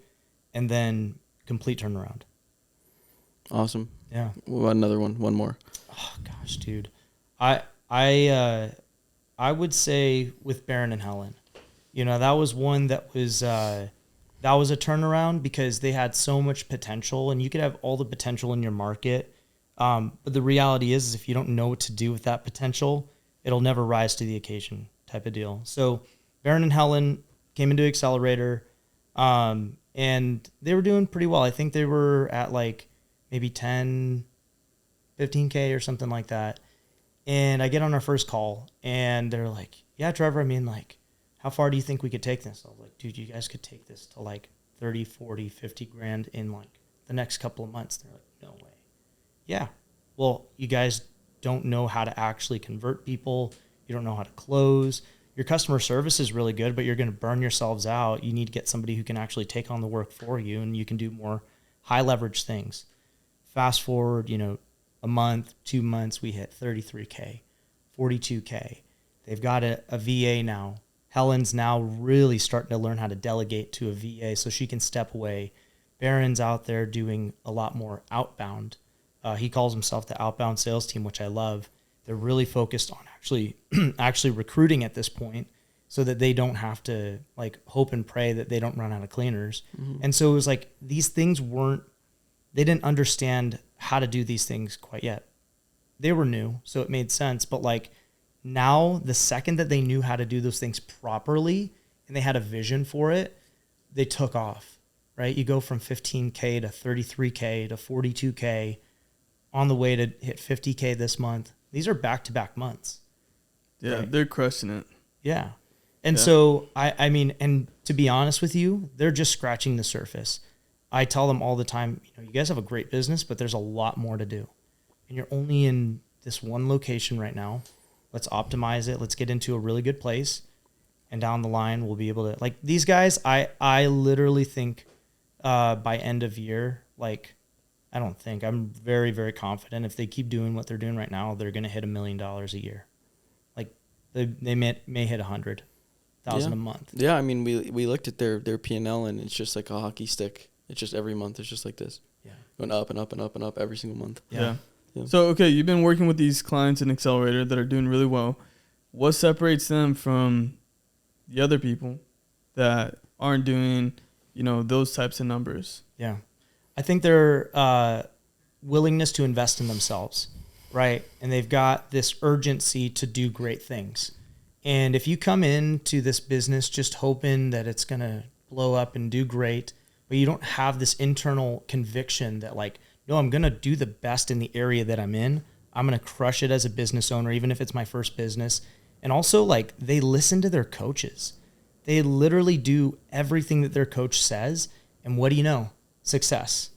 and then complete turnaround. Awesome. Yeah. What about another one? One more. Oh gosh, dude. I would say with Baron and Helen, you know, that was one that was a turnaround because they had so much potential, and you could have all the potential in your market. But the reality is if you don't know what to do with that potential, it'll never rise to the occasion type of deal. So Baron and Helen came into Accelerator, and they were doing pretty well. I think they were at like maybe 10, 15K or something like that. And I get on our first call, and they're like, yeah, Trevor, I mean, like, how far do you think we could take this? I was like, dude, you guys could take this to like 30, 40, 50 grand in like the next couple of months. They're like, no way. Yeah. Well, you guys don't know how to actually convert people. You don't know how to close. Your customer service is really good, but you're going to burn yourselves out. You need to get somebody who can actually take on the work for you, and you can do more high leverage things. Fast forward, you know, a month, 2 months, we hit 33K, 42K. They've got a VA now. Helen's now really starting to learn how to delegate to a VA so she can step away. Baron's out there doing a lot more outbound. He calls himself the outbound sales team, which I love. They're really focused on actually recruiting at this point so that they don't have to like hope and pray that they don't run out of cleaners. Mm-hmm. And so it was like these things they didn't understand how to do these things quite yet. They were new, so it made sense. But like now, the second that they knew how to do those things properly and they had a vision for it, they took off, right? You go from 15K to 33K to 42K on the way to hit 50K this month. These are back-to-back months. Yeah, right? They're crushing it. Yeah. And so, I mean, and to be honest with you, they're just scratching the surface. I tell them all the time, you know, you guys have a great business, but there's a lot more to do. And you're only in this one location right now. Let's optimize it. Let's get into a really good place. And down the line, we'll be able to, like, these guys, I literally think by end of year, like, I'm very, very confident if they keep doing what they're doing right now, they're going to hit $1 million a year. Like, they may hit 100,000 a month. Yeah, I mean, we looked at their P&L, and it's just like a hockey stick. It's just every month, it's just like this. Yeah. Going up and up and up and up every single month. Yeah. So, okay, you've been working with these clients in Accelerator that are doing really well. What separates them from the other people that aren't doing, you know, those types of numbers? Yeah. I think their willingness to invest in themselves, right? And they've got this urgency to do great things. And if you come into this business just hoping that it's going to blow up and do great, but you don't have this internal conviction that like, no, I'm going to do the best in the area that I'm in. I'm going to crush it as a business owner, even if it's my first business. And also, like, they listen to their coaches. They literally do everything that their coach says. And what do you know? Success,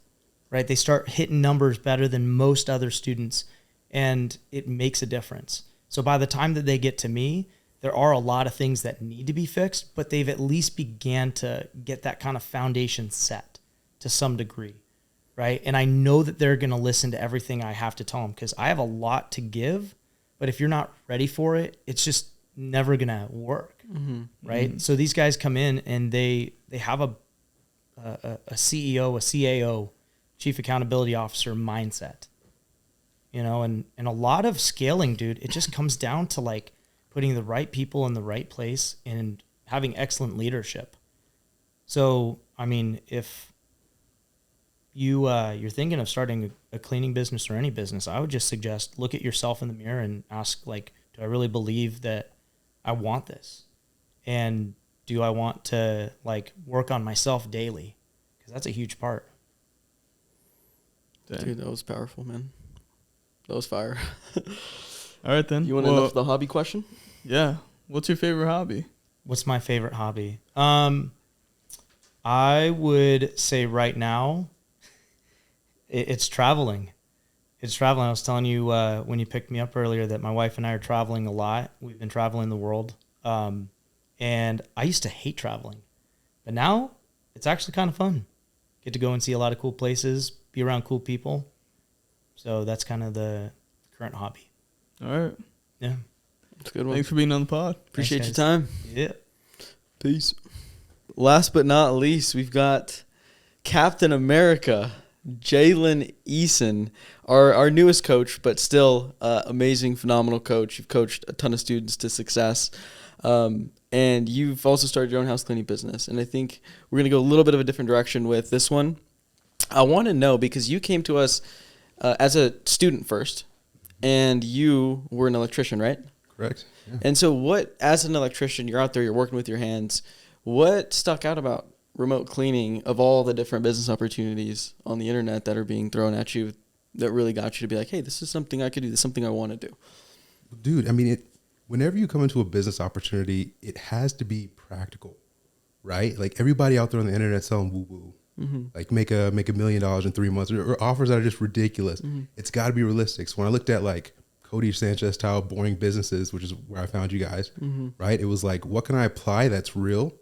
right? They start hitting numbers better than most other students, and it makes a difference. So by the time that they get to me, there are a lot of things that need to be fixed, but they've at least began to get that kind of foundation set to some degree. right? And I know that they're going to listen to everything I have to tell them because I have a lot to give. But if you're not ready for it, it's just never going to work, right? So these guys come in and they have a CEO, a CAO, Chief Accountability Officer mindset, you know, and a lot of scaling, dude, it just comes down to like putting the right people in the right place and having excellent leadership. So, I mean, if you're thinking of starting a cleaning business or any business, I would just suggest look at yourself in the mirror and ask, like, do I really believe that I want this? And do I want to like work on myself daily? Because that's a huge part. Dang. Dude, that was powerful, man. That was fire. All right, then. You want to know the hobby question? Yeah. What's your favorite hobby? What's my favorite hobby? I would say right now, it's traveling. It's traveling. I was telling you when you picked me up earlier that my wife and I are traveling a lot. We've been traveling the world. And I used to hate traveling. But now it's actually kind of fun. Get to go and see a lot of cool places, be around cool people. So that's kind of the current hobby. All right. Yeah. That's a good one. Thanks for being on the pod. Appreciate your Thanks, time. Yeah. Peace. Last but not least, we've got Captain America, Jaylen Eason, our newest coach, but still amazing, phenomenal coach. You've coached a ton of students to success. And you've also started your own house cleaning business. And I think we're going to go a little bit of a different direction with this one. I want to know, because you came to us as a student first, and you were an electrician, right? Correct. Yeah. And so what, as an electrician, you're out there, you're working with your hands. What stuck out about remote cleaning of all the different business opportunities on the internet that are being thrown at you that really got you to be like, hey, this is something I could do. This is something I want to do? Dude, I mean, whenever you come into a business opportunity, it has to be practical, right? Like everybody out there on the internet selling woo-woo. Like make $1 million in 3 months or offers that are just ridiculous. It's got to be realistic. So when I looked at like Cody Sanchez style boring businesses, which is where I found you guys, right? It was like, what can I apply that's real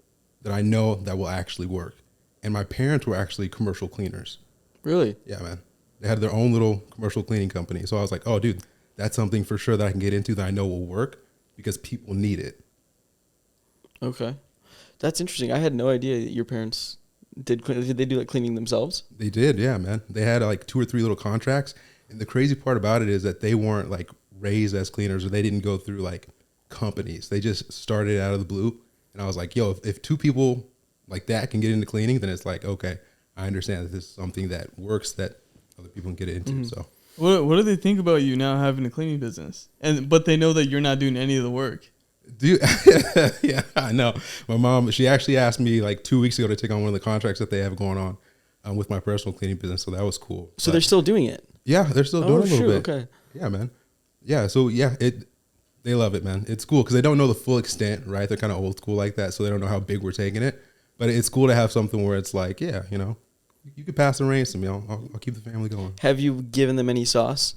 that I know that will actually work? And my parents were actually commercial cleaners. Really? Yeah, man. They had their own little commercial cleaning company. So I was like, oh, dude, that's something for sure that I can get into that I know will work because people need it. Okay. That's interesting. I had no idea that your parents did they do like cleaning themselves? They did, yeah, man. They had like 2 or 3 little contracts. And the crazy part about it is that they weren't like raised as cleaners, or they didn't go through like companies. They just started out of the blue. And I was like, yo, if 2 people like that can get into cleaning, then it's like, okay, I understand that this is something that works that other people can get into. So What do they think about you now having a cleaning business? But they know that you're not doing any of the work. Dude, yeah, I know. My mom, she actually asked me like 2 weeks ago to take on one of the contracts that they have going on with my personal cleaning business. So that was cool. So they're still doing it? Yeah, they're still doing a little bit. Okay. Yeah, man. Yeah, so yeah, they love it, man. It's cool because they don't know the full extent, right? They're kind of old school like that, so they don't know how big we're taking it. But it's cool to have something where it's like, yeah, you know, you could pass the reins to me. I'll keep the family going. Have you given them any sauce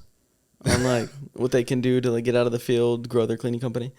on like what they can do to like get out of the field, grow their cleaning company?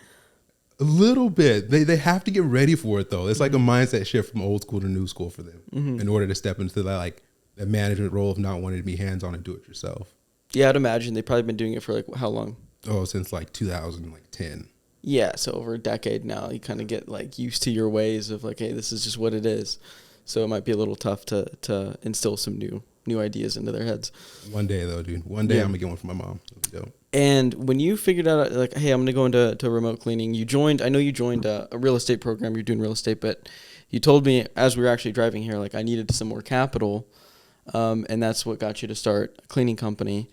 A little bit. They have to get ready for it though. It's like a mindset shift from old school to new school for them in order to step into that like that management role of not wanting to be hands on and do it yourself. Yeah, I'd imagine they've probably been doing it for like how long? Oh, since like 2010. Yeah, so over a decade now, you kind of get like used to your ways of like, hey, this is just what it is. So it might be a little tough to instill some new ideas into their heads. One day though, dude. One day I'm gonna get one for my mom. It'll be dope. And when you figured out like, hey, I'm gonna go into remote cleaning, I know you joined a real estate program. You're doing real estate, but you told me as we were actually driving here, like I needed some more capital, and that's what got you to start a cleaning company.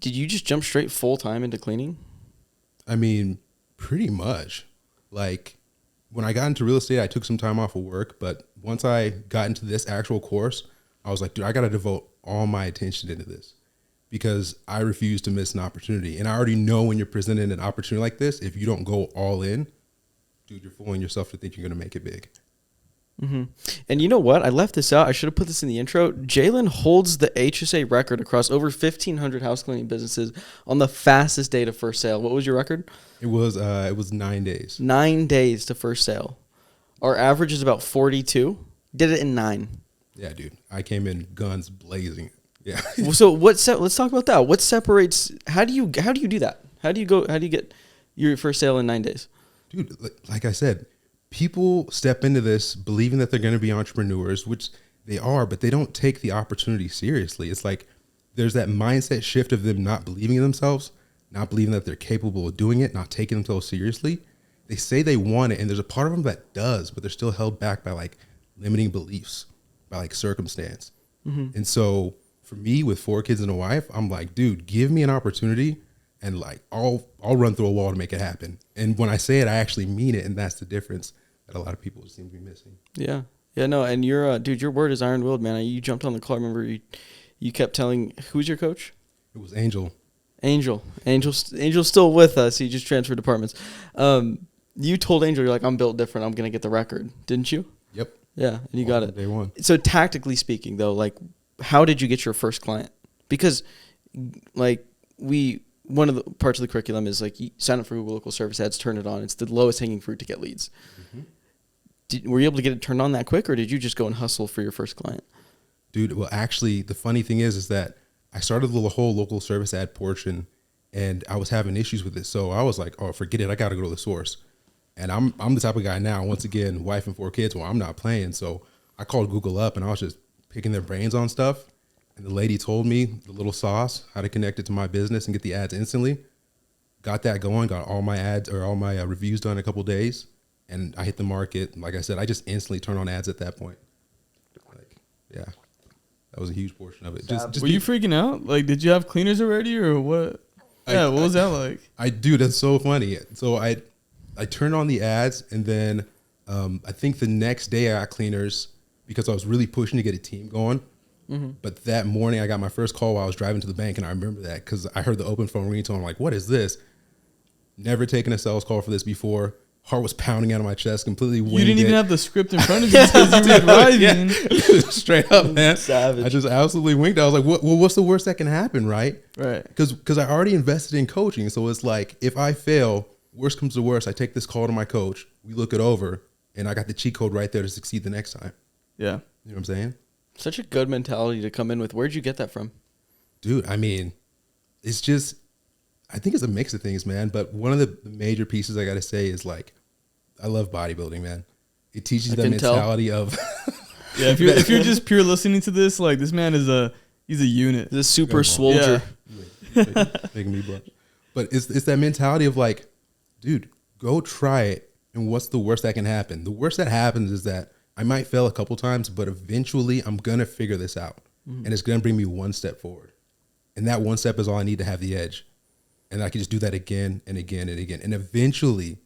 Did you just jump straight full time into cleaning? I mean, pretty much. Like when I got into real estate, I took some time off of work, but once I got into this actual course, I was like, dude, I got to devote all my attention into this because I refuse to miss an opportunity. And I already know when you're presented an opportunity like this, if you don't go all in, dude, you're fooling yourself to think you're going to make it big. And you know what? I left this out. I should have put this in the intro. Jaylen holds the HSA record across over 1,500 house cleaning businesses on the fastest day to first sale. What was your record? It was 9 days. 9 days to first sale. Our average is about 42. Did it in 9. Yeah, dude. I came in guns blazing. Yeah. So let's talk about that. What separates, how do you do that? How do you get your first sale in 9 days? Dude, like I said, people step into this believing that they're going to be entrepreneurs, which they are, but they don't take the opportunity seriously. It's like there's that mindset shift of them not believing in themselves, not believing that they're capable of doing it, not taking themselves seriously. They say they want it, and there's a part of them that does, but they're still held back by like limiting beliefs, by like circumstance. And so for me, with 4 kids and a wife, I'm like, dude, give me an opportunity, and like I'll run through a wall to make it happen. And when I say it, I actually mean it, and that's the difference that a lot of people seem to be missing. Yeah. Yeah, no, and you're, dude, your word is iron-willed, man. You jumped on the call. I remember you kept telling, who's your coach? It was Angel. Angel's still with us. He just transferred departments. You told Angel, you're like, I'm built different. I'm going to get the record. Didn't you? Yep. Yeah, and you got it. Day one. So tactically speaking, though, like, how did you get your first client? Because, like, one of the parts of the curriculum is, like, you sign up for Google Local Service Ads, turn it on. It's the lowest hanging fruit to get leads. Were you able to get it turned on that quick, or did you just go and hustle for your first client? Dude, well, actually, the funny thing is that I started the whole local service ad portion, and I was having issues with it. So I was like, oh, forget it. I got to go to the source. And I'm the type of guy now, once again, wife and 4 kids, well, I'm not playing. So I called Google up, and I was just picking their brains on stuff. And the lady told me the little sauce, how to connect it to my business and get the ads instantly. Got that going, got all my ads or all my reviews done in a couple of days. And I hit the market. Like I said, I just instantly turned on ads at that point. Like, yeah, that was a huge portion of it. Were you freaking out? Like, did you have cleaners already or what? Yeah, what was that like? Dude, that's so funny. So I turned on the ads, and then I think the next day I got cleaners because I was really pushing to get a team going. But that morning I got my first call while I was driving to the bank, and I remember that because I heard the open phone ringtone. I'm like, what is this? Never taken a sales call for this before. Heart was pounding out of my chest, completely winged. You didn't even have the script in front of you because you were driving. Yeah. Straight up, man. Savage. I just absolutely winked. I was like, what's the worst that can happen, right? Right. Because I already invested in coaching. So it's like, if I fail, worst comes to worst, I take this call to my coach, we look it over, and I got the cheat code right there to succeed the next time. Yeah. You know what I'm saying? Such a good mentality to come in with. Where'd you get that from? Dude, I mean, it's just, I think it's a mix of things, man. But one of the major pieces I got to say is like, I love bodybuilding, man. It teaches the mentality of. Yeah, if you're just pure listening to this, like this man is he's a unit. The super soldier. Yeah. Making me blush. But it's that mentality of like, dude, go try it. And what's the worst that can happen? The worst that happens is that I might fail a couple times, but eventually I'm going to figure this out. And it's going to bring me one step forward. And that one step is all I need to have the edge. And I can just do that again and again and again. And eventually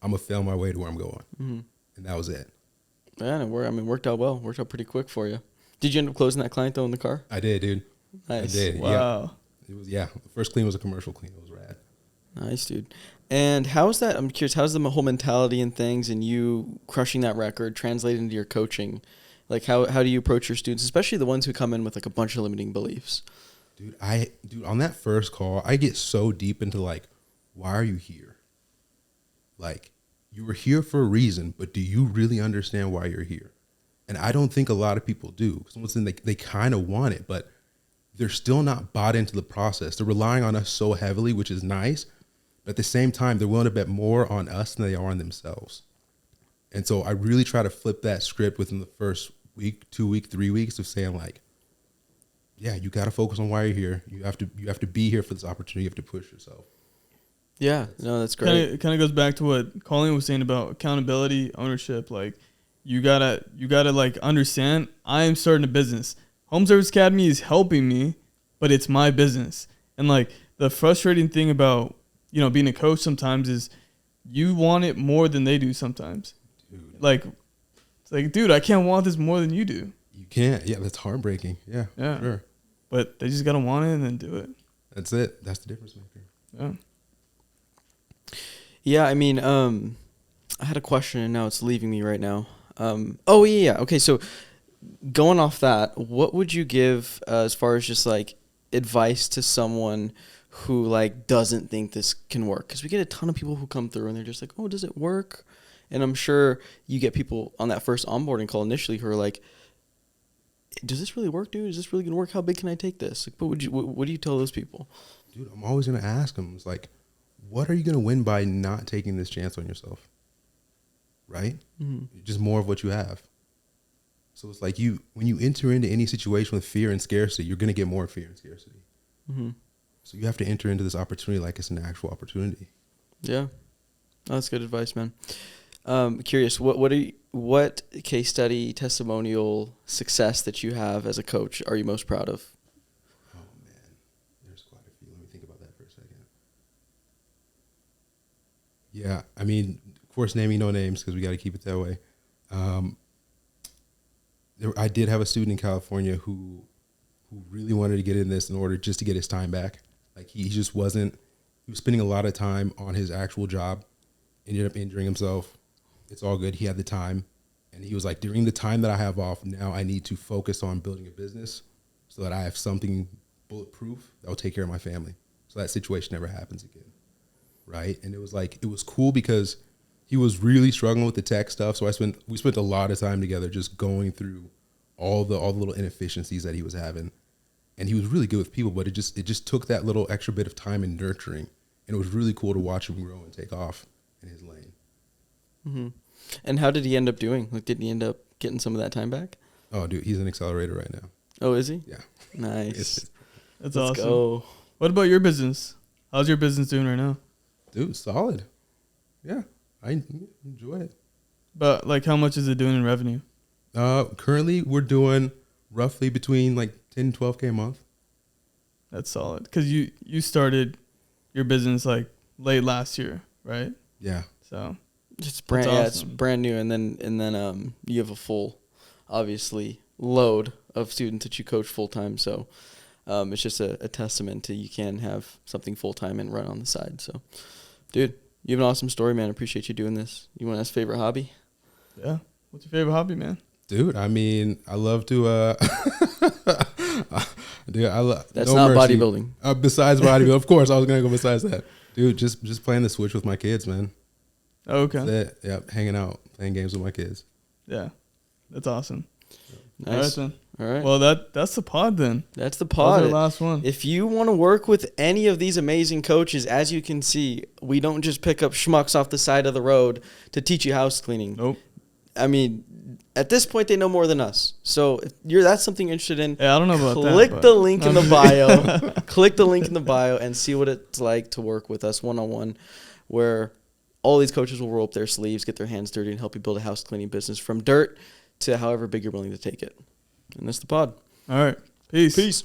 I'm going to fail my way to where I'm going. And that was it. Man, it worked out well. Worked out pretty quick for you. Did you end up closing that client, though, in the car? I did, dude. Nice. I did. Wow. Yeah. It was, the first clean was a commercial clean. It was rad. Nice, dude. And how's that? I'm curious, how's the whole mentality and things and you crushing that record translate into your coaching? Like, how do you approach your students, especially the ones who come in with, like, a bunch of limiting beliefs? Dude, on that first call, I get so deep into, like, why are you here? Like, you were here for a reason, but do you really understand why you're here? And I don't think a lot of people do. Because they kind of want it, but they're still not bought into the process. They're relying on us so heavily, which is nice. But at the same time, they're willing to bet more on us than they are on themselves. And so I really try to flip that script within the first week, 2 week, 3 weeks of saying like, yeah, you got to focus on why you're here. You have to be here for this opportunity. You have to push yourself. Yeah, no, that's great. It kind of goes back to what Coleen was saying about accountability, ownership. Like you gotta like understand. I am starting a business. Home Service Academy is helping me, but it's my business. And like the frustrating thing about being a coach sometimes is you want it more than they do sometimes. Dude. Like it's like, dude, I can't want this more than you do. You can't. Yeah, that's heartbreaking. Yeah. Sure. But they just gotta want it and then do it. That's it. That's the difference maker. Yeah. Yeah, I mean, I had a question and now it's leaving me right now. Okay, so going off that, what would you give as far as just like advice to someone who like doesn't think this can work? Because we get a ton of people who come through and they're just like, oh, does it work? And I'm sure you get people on that first onboarding call initially who are like, does this really work, dude? Is this really gonna work? How big can I take this? Like, what do you tell those people? Dude, I'm always gonna ask them. It's like, what are you gonna win by not taking this chance on yourself? Right? Just more of what you have. So it's like when you enter into any situation with fear and scarcity, you're gonna get more fear and scarcity. So you have to enter into this opportunity like it's an actual opportunity. Yeah, that's good advice, man. Curious, what case study, testimonial success that you have as a coach are you most proud of? Oh man, there's quite a few. Let me think about that for a second. Yeah, I mean, of course, naming no names because we got to keep it that way. I did have a student in California who really wanted to get in this in order just to get his time back. Like he just wasn't. He was spending a lot of time on his actual job. Ended up injuring himself. It's all good. He had the time. And he was like, during the time that I have off, now I need to focus on building a business so that I have something bulletproof that will take care of my family. So that situation never happens again. Right? And it was cool because he was really struggling with the tech stuff. So we spent a lot of time together just going through all the little inefficiencies that he was having. And he was really good with people, but it just took that little extra bit of time and nurturing. And it was really cool to watch him grow and take off in his lane. Mm-hmm. And how did he end up doing? Like, did he end up getting some of that time back? Oh, dude, he's an accelerator right now. Oh, is he? Yeah. Nice. That's Let's awesome. go. What about your business? How's your business doing right now? Dude, solid. Yeah, I enjoy it. But like, how much is it doing in revenue? Currently, we're doing roughly between like 10 and 12K a month. That's solid. Because you started your business like late last year, right? Yeah. So It's awesome. brand new, and then you have a full, obviously, load of students that you coach full time. So it's just a testament to you can have something full time and run on the side. So, dude, you have an awesome story, man. I appreciate you doing this. You want to ask favorite hobby? Yeah. What's your favorite hobby, man? Dude, I mean, I love to dude, That's not bodybuilding. Besides bodybuilding, of course, I was gonna go besides that. Dude, just playing the Switch with my kids, man. Oh, okay. That's it. Yeah, hanging out, playing games with my kids. Yeah. That's awesome. Nice. All right, then. All right. Well, that's the pod then. That's the That was pod. our last one. If you want to work with any of these amazing coaches, as you can see, we don't just pick up schmucks off the side of the road to teach you house cleaning. Nope. I mean, at this point, they know more than us. So if that's something you're interested in, Yeah, I don't know about that. click but- the link in the bio. Click the link in the bio and see what it's like to work with us one-on-one, where all these coaches will roll up their sleeves, get their hands dirty, and help you build a house cleaning business from dirt to however big you're willing to take it. And that's the pod. All right. Peace. Peace.